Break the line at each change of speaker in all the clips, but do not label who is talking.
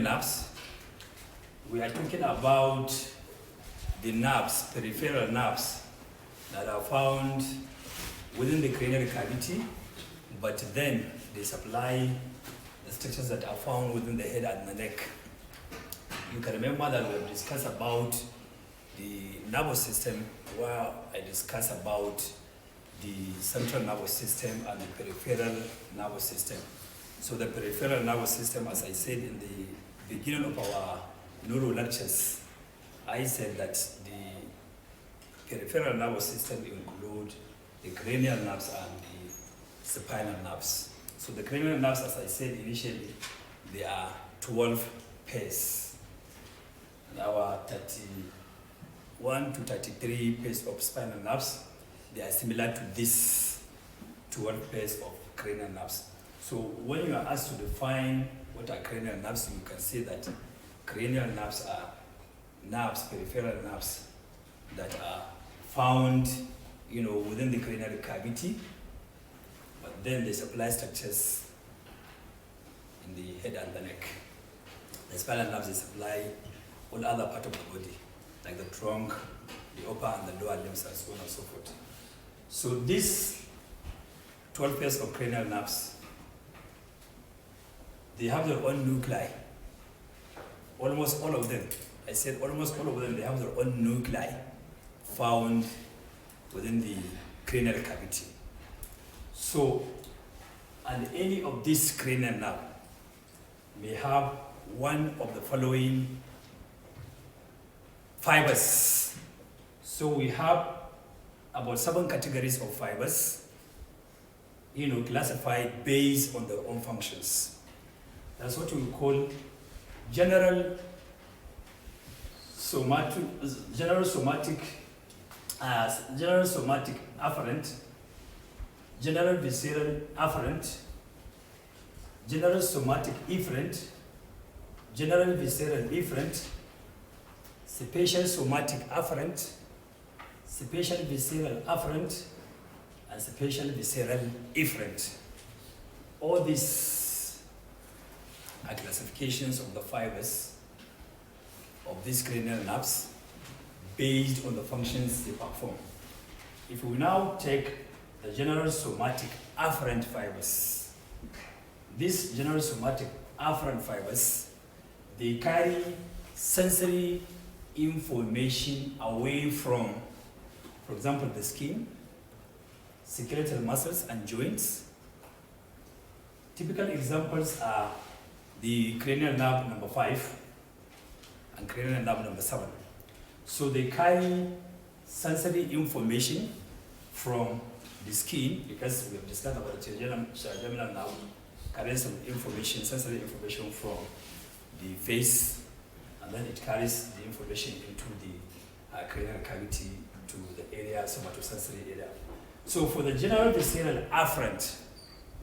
cranial nerves, we are talking about the nerves, peripheral nerves, that are found within the cranial cavity, but then they supply the structures that are found within the head and the neck. You can remember that we have discussed about the nervous system, where I discussed about the central nervous system and the peripheral nervous system. So the peripheral nervous system, as I said in the beginning of our neuro lectures, I said that the peripheral nervous system include the cranial nerves and the spinal nerves. So the cranial nerves, as I said initially, they are 12 pairs. And our 31 to 33 pairs of spinal nerves, they are similar to this 12 pairs of cranial nerves. So when you are asked to define what are cranial nerves, you can say that cranial nerves are nerves, peripheral nerves, that are found, within the cranial cavity, but then they supply structures in the head and the neck. The spinal nerves, they supply all other parts of the body, like the trunk, the upper and the lower limbs, and so on and so forth. So these 12 pairs of cranial nerves, they have their own nuclei. Almost all of them. I said almost all of them, they have their own nuclei found within the cranial cavity. So, and any of these cranial nerve may have one of the following fibers. So we have about 7 categories of fibers, classified based on their own functions. That's what we call general somatic afferent, general visceral afferent, general somatic efferent, general visceral efferent, spatial somatic afferent, spatial visceral afferent, and spatial visceral efferent. All these are classifications of the fibers of these cranial nerves based on the functions they perform. If we now take the general somatic afferent fibers, these general somatic afferent fibers, they carry sensory information away from, for example, the skin, skeletal muscles and joints. Typical examples are the cranial nerve number 5 and cranial nerve number 7. So they carry sensory information from the skin, because we have discussed about the trigeminal nerve carries some information, sensory information from the face, and then it carries the information into the cranial cavity to the area, somatosensory area. So for the general visceral afferent,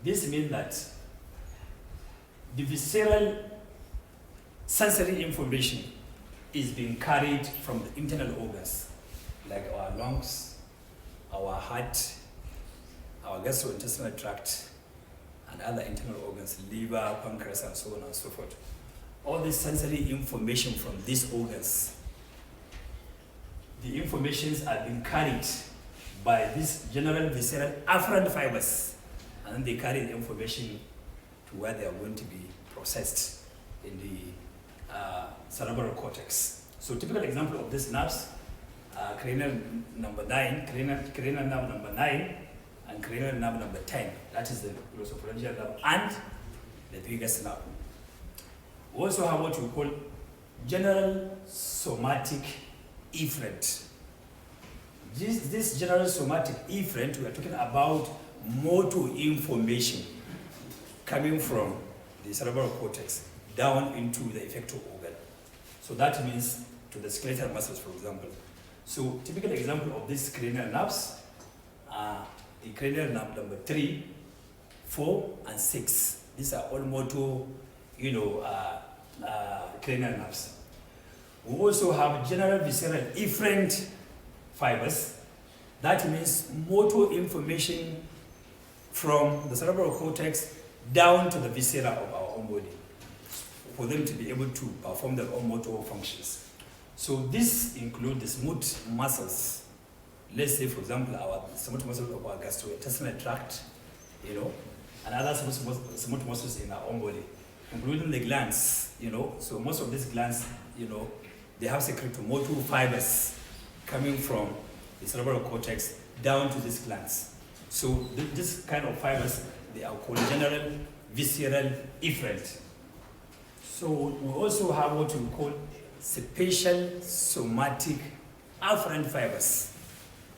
this means that the visceral sensory information is being carried from the internal organs, like our lungs, our heart, our gastrointestinal tract, and other internal organs, liver, pancreas, and so on and so forth. All this sensory information from these organs, the informations are being carried by these general visceral afferent fibers, and then they carry the information to where they are going to be processed in the cerebral cortex. So typical example of these nerves are cranial number 9, cranial nerve number 9, and cranial nerve number 10. That is the glossopharyngeal nerve and the biggest nerve. We also have what we call general somatic efferent. This general somatic efferent, we are talking about motor information coming from the cerebral cortex down into the effector organ. So that means to the skeletal muscles, for example. So typical example of these cranial nerves are the cranial nerve number 3, 4, and 6. These are all motor, cranial nerves. We also have general visceral efferent fibers. That means motor information from the cerebral cortex down to the viscera of our own body. for them to be able to perform their own motor functions. So this includes the smooth muscles. Let's say, for example, our smooth muscles of our gastrointestinal tract, and other smooth muscles in our own body, including the glands, So most of these glands, they have secretomotor fibers coming from the cerebral cortex down to these glands. So this kind of fibers, they are called general, visceral, efferent. So we also have what we call spatial, somatic, afferent fibers.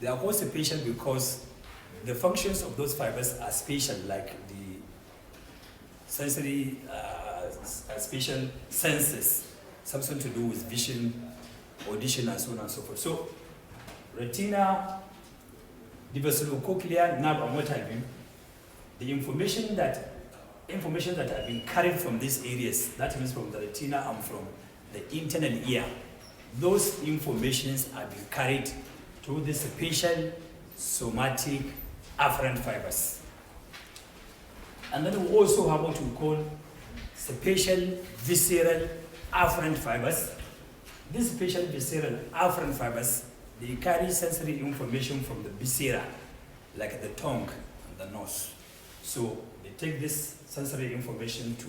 They are called spatial because the functions of those fibers are spatial, like the sensory, spatial senses, something to do with vision, audition, and so on and so forth. So retina, the vesicochlear nerve, and what have you, the information that have been carried from these areas, that means from the retina and from the internal ear, those informations are being carried through the spatial, somatic, afferent fibers. And then we also have what we call spatial, visceral, afferent fibers. These spatial, visceral, afferent fibers, they carry sensory information from the viscera, like the tongue and the nose. So they take this sensory information to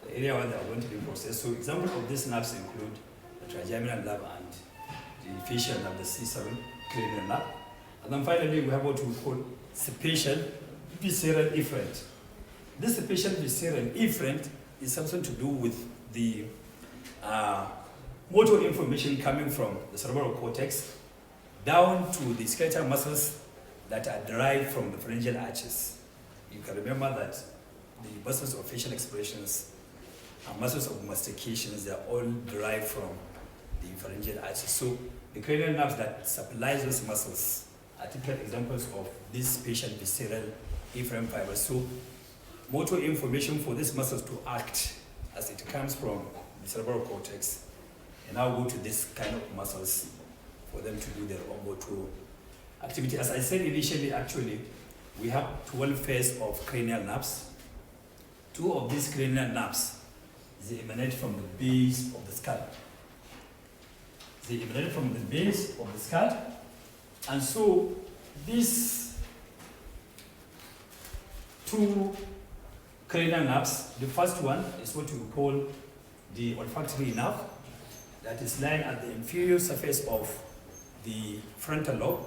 the area where they are going to be processed. So examples of these nerves include the trigeminal nerve and the facial nerve, the C7 cranial nerve. And then finally, we have what we call spatial visceral efferent. This spatial visceral efferent is something to do with the motor information coming from the cerebral cortex down to the skeletal muscles that are derived from the pharyngeal arches. You can remember that the muscles of facial expressions and muscles of mastications, they are all derived from the pharyngeal arches. So the cranial nerves that supplies those muscles are typical examples of these spatial visceral efferent fibers. So motor information for these muscles to act as it comes from the cerebral cortex and now go to this kind of muscles for them to do their own motor activity. As I said initially, actually, we have 12 pairs of cranial nerves. 2 of these cranial nerves, they emanate from the base of the skull. They emanate from the base of the skull. And so these 2 cranial nerves, the first one is what we call the olfactory nerve, that is lying at the inferior surface of the frontal lobe.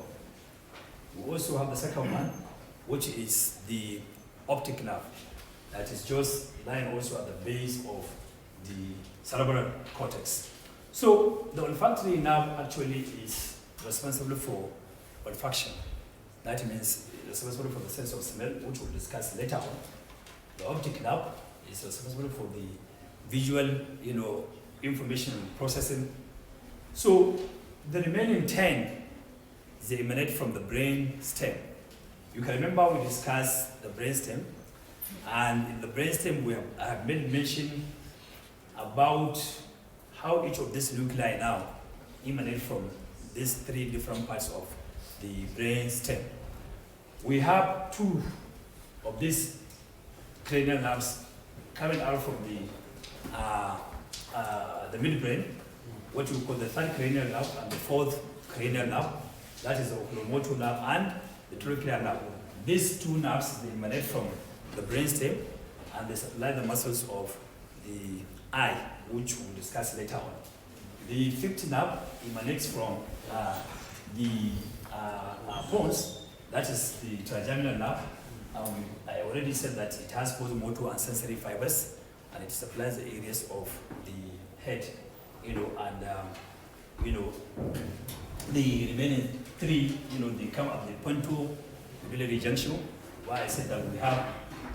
We also have the second one, which is the optic nerve, that is just lying also at the base of the cerebral cortex. So the olfactory nerve actually is responsible for olfaction. That means it's responsible for the sense of smell, which we'll discuss later on. The optic nerve is responsible for the visual, information processing. So the remaining 10, they emanate from the brain stem. You can remember we discussed the brain stem, and in the brain stem I have made mention about how each of these nuclei now emanate from these 3 different parts of the brain stem. We have 2 of these cranial nerves coming out from the midbrain, what we call the 3rd cranial nerve and the 4th cranial nerve, that is the oculomotor nerve and the trochlear nerve. These 2 nerves, they emanate from the brainstem and they supply the muscles of the eye, which we'll discuss later on. The 5th nerve emanates from the bones, that is the trigeminal nerve. I already said that it has both motor and sensory fibers, and it supplies the areas of the head, and the remaining 3, they come at the pontomedullary junction, where I said that we have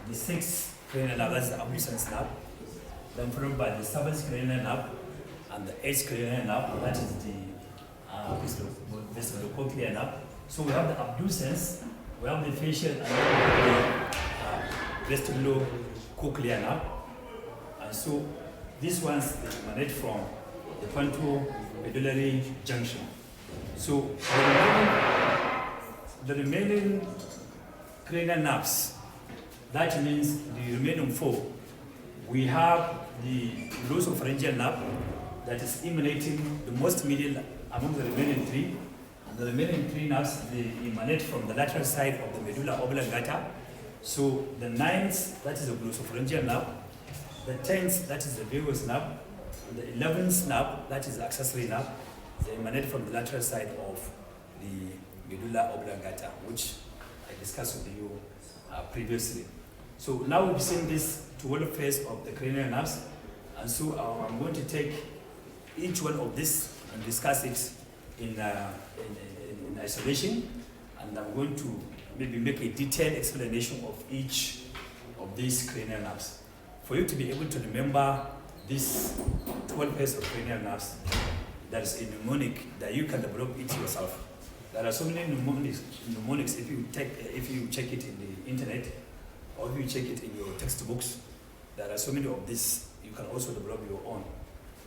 the 6th cranial nerve, that's the abducens nerve, then followed by the 7th cranial nerve and the 8th cranial nerve, that is the vesicochlear nerve. So we have the abducens, we have the facial, and then the vestibulocochlear nerve. And so these ones, they emanate from the pontomedullary junction. So the remaining cranial nerves, that means the remaining 4, we have the glossopharyngeal nerve that is emanating the most medial among the remaining three. And the remaining three nerves, they emanate from the lateral side of the medulla oblongata. So the 9th, that is the glossopharyngeal nerve. The 10th, that is the vagus nerve. And the 11th nerve, that is the accessory nerve. They emanate from the lateral side of the medulla oblongata, which I discussed with you previously. So now we've seen this 12 phase of the cranial nerves, and so I'm going to take each one of this and discuss it in isolation, and I'm going to maybe make a detailed explanation of each of these cranial nerves. For you to be able to remember this 12 pairs of cranial nerves, there is a mnemonic that you can develop it yourself. There are so many mnemonics if you check it in the internet, or if you check it in your textbooks. There are so many of this. You can also develop your own.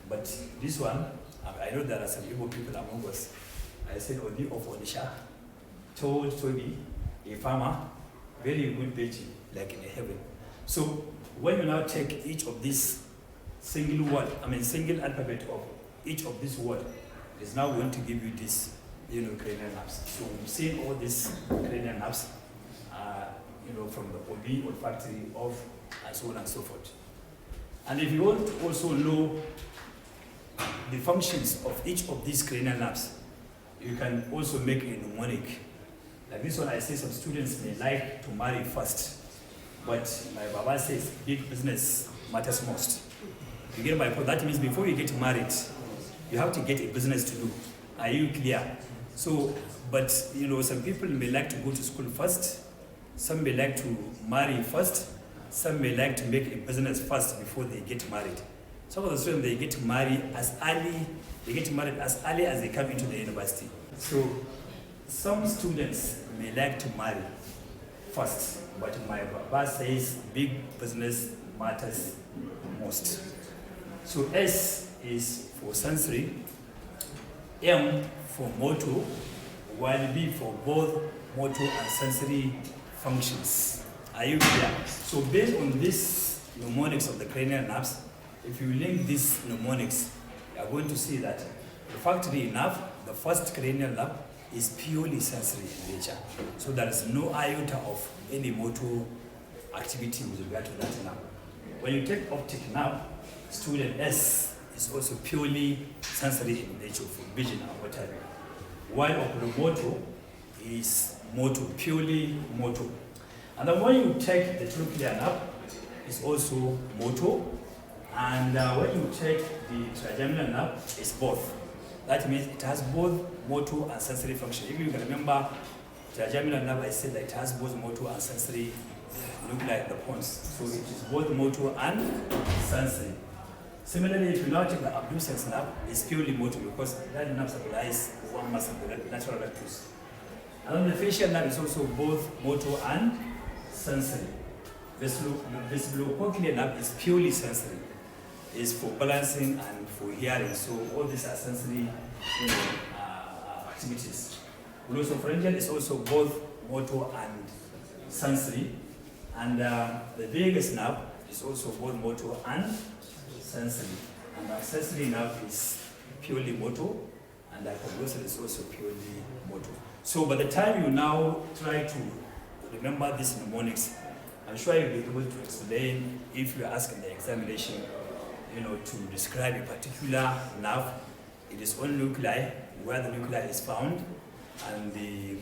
But this one, I know there are some Igbo people among us. I said, Odi of Odisha told Toby, a farmer, very good veggie, like in heaven. So when you now take each of these single alphabet of each of these words, is now going to give you this, cranial nerves. So we've seen all these cranial nerves, from the OB, olfactory, of, and so on and so forth. And if you want to also know the functions of each of these cranial nerves, you can also make a mnemonic. Like this one, I say some students may like to marry first, but my Baba says big business matters most. You get my point? That means before you get married, you have to get a business to do. Are you clear? So, but some people may like to go to school first, some may like to marry first, some may like to make a business first before they get married. Some of the students, they get married as early as they come into the university. So some students may like to marry first, but my Baba says big business matters most. So S is for sensory, M for motor, while B for both motor and sensory functions. Are you clear? So based on this mnemonics of the cranial nerves, if you link these mnemonics, you are going to see that olfactory nerve, the first cranial nerve, is purely sensory in nature. So there is no iota of any motor activity with regard to that nerve. When you take optic nerve, student S is also purely sensory in nature for vision and what have you. While oculomotor is motor, purely motor. And then when you take the trochlear nerve, it's also motor. And when you take the trigeminal nerve, it's both. That means it has both motor and sensory function. If you can remember, trigeminal nerve, I said that it has both motor and sensory, look like the pons. So it is both motor and sensory. Similarly, if you now take the abducens nerve, it's purely motor because that nerve supplies one muscle, the lateral rectus. And then the facial nerve is also both motor and sensory. Vestibulocochlear nerve is purely sensory. It's for balancing and for hearing. So all these are sensory activities. Glossopharyngeal is also both motor and sensory. And the vagus nerve is also both motor and sensory. And the accessory nerve is purely motor, and the hypoglossal is also purely motor. So by the time you now try to remember these mnemonics, I'm sure you'll be able to explain if you're asked in the examination, to describe a particular nerve. It is on nuclei, where the nuclei is found, and the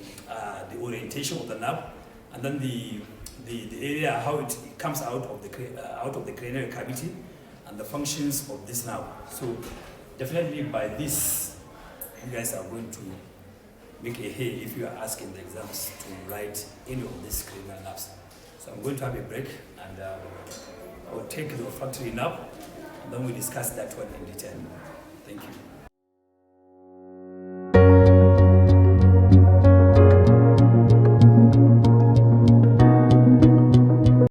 orientation of the nerve, and then the area how it comes out of the cranial cavity, and the functions of this nerve. So definitely by this, you guys are going to make a hay if you are asked in the exams to write any of these cranial nerves. So I'm going to have a break, and I'll take the olfactory nerve, and then we discuss that one in detail. Thank you.